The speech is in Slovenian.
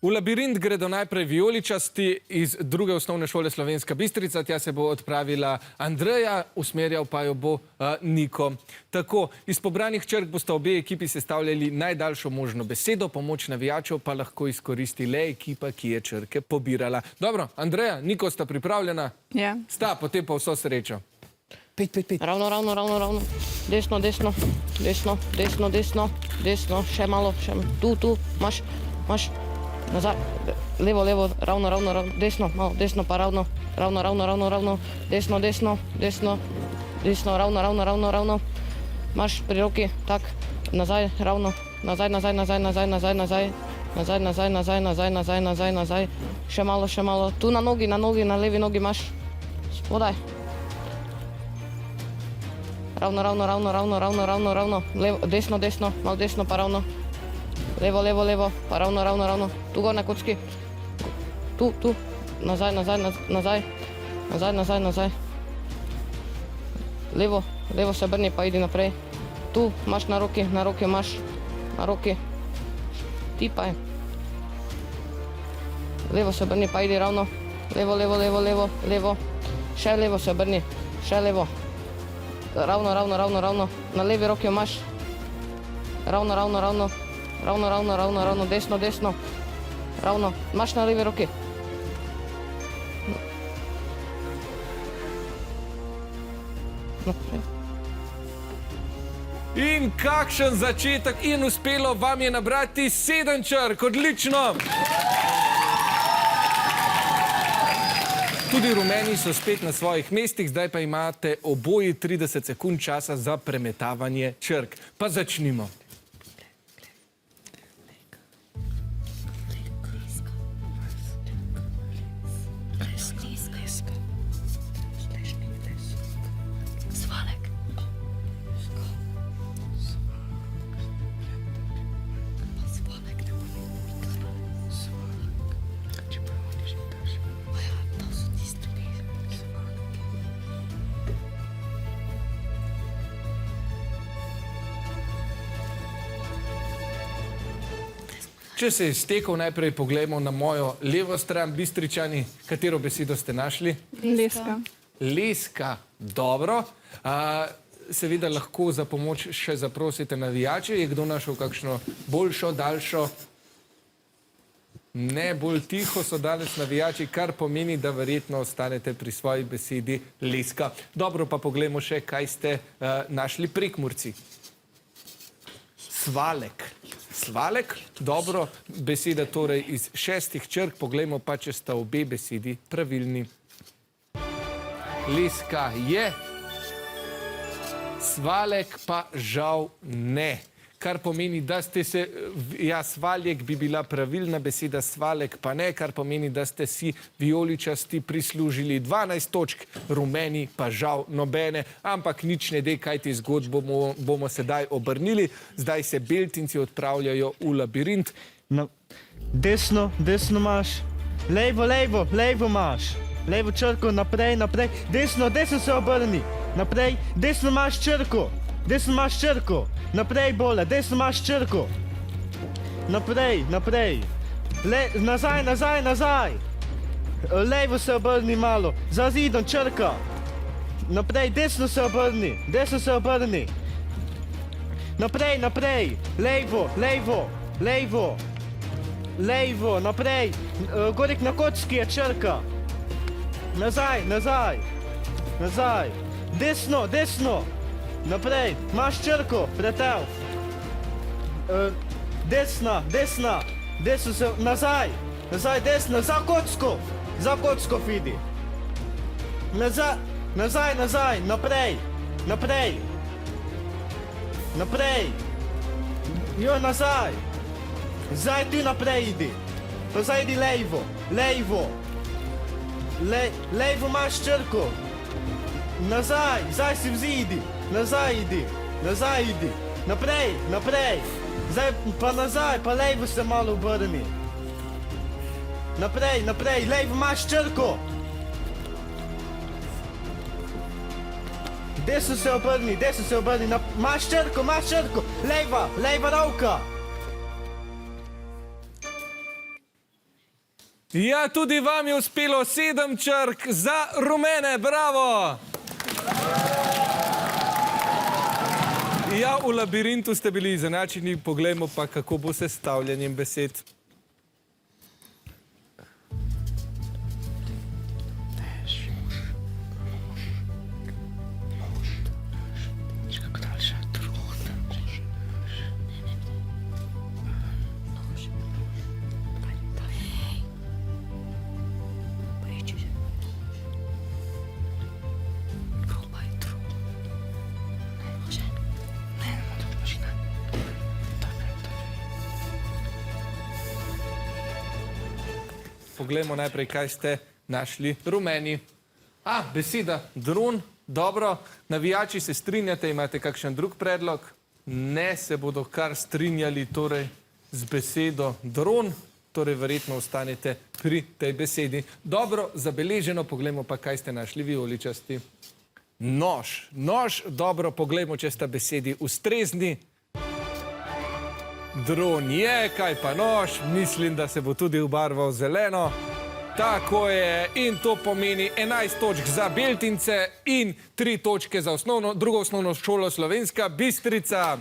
V labirint gredo najprej vijoličasti iz druge osnovne šole Slovenska Bistrica. Tja se bo odpravila Andreja, usmerjal pa jo bo Niko. Tako, iz pobranih črk bosta obe ekipi sestavljali najdaljšo možno besedo, pomoč navijačev pa lahko izkoristi le ekipa, ki je črke pobirala. Dobro, Andreja, Niko, sta pripravljena? Ja. Sta, potem pa vso srečo. 5. Ravno. Desno. Desno. Še malo, še tu. Maš. Nazaj. Levo. Ravno. Desno, malo. Desno pa ravno. Ravno. Desno. Ravno. Maš pri roki. Tak. Nazaj. Ravno. Nazaj. Nazaj. Še malo. Tu na nogi, na levi nogi maš. Spodaj. Ravno. Levo, desno, malo desno pa ravno. Levo, pa ravno. Tu gor na kocki. Tu. Nazaj. Levo se obrni pa idi naprej. Tu imaš na roki imaš. Na roki. Tipaj. Levo se obrni pa idi ravno. Levo. Še levo se obrni. Še levo. Ravno. Na levi roki imaš. Ravno. Desno. Ravno. Imaš na levi roki. In kakšen začetek, in uspelo vam je nabrati 7 črk. Odlično! Tudi rumeni so spet na svojih mestih, zdaj pa imate oboji 30 sekund časa za premetavanje črk. Pa začnimo. Če se je iztekel, najprej pogledamo na mojo levo stran. Bistričani, katero besedo ste našli? Leska. Leska, dobro. Seveda lahko za pomoč še zaprosite navijače. Je kdo našel kakšno boljšo, daljšo? Ne, bolj tiho so danes navijači, kar pomeni, da verjetno ostanete pri svoji besedi leska. Dobro, pa pogledamo še, kaj ste našli Prekmurci. Svalek, dobro, beseda torej iz 6 črk, poglejmo pa, če sta obe besedi pravilni. Leska je, svalek pa žal ne. Kar pomeni, da ste se, svaljek bi bila pravilna beseda, svalek pa ne, kar pomeni, da ste si vijoličasti prislužili 12 točk, rumeni pa žal nobene, ampak nič ne de, kaj ti zgodbo bomo sedaj obrnili. Zdaj se beltinci odpravljajo v labirint. Desno imaš, levo imaš, levo črko, naprej, desno se obrni, naprej, desno imaš črko, naprej bole, desno imaš črko, naprej, nazaj, levo se obrni malo, za zidom črka, naprej, desno se obrni, naprej, levo, naprej, gorik na kocki je črka, nazaj, desno, naprej, imaš črko, pretev, desna, desno se, nazaj, desno, za kocko vidi, nazaj, naprej, zdaj ti naprej idi, pa zdaj idi levo, imaš črko, zdaj si vzidi, nazaj idi, naprej, zdaj pa nazaj, pa levo se malo obrni, naprej, levo imaš črko, desno se obrni, imaš črko, leva roka, Ja, tudi vam je uspelo 7 črk za rumene, bravo! Ja, v labirintu ste bili izenačeni, poglejmo pa, kako bo se stavljanjem besed. Poglejmo najprej, kaj ste našli rumeni. Beseda dron, dobro. Navijači se strinjate, imate kakšen drug predlog? Ne, se bodo kar strinjali torej z besedo dron, torej verjetno ostanete pri tej besedi. Dobro, zabeleženo, poglejmo pa, kaj ste našli vijoličasti. Nož, nož, dobro, poglejmo, če sta besedi ustrezni. Dron je, kaj pa nož, mislim, da se bo tudi obarval zeleno. Tako je, in to pomeni 11 točk za Beltince in 3 točke za drugo osnovno šolo Slovenska Bistrica.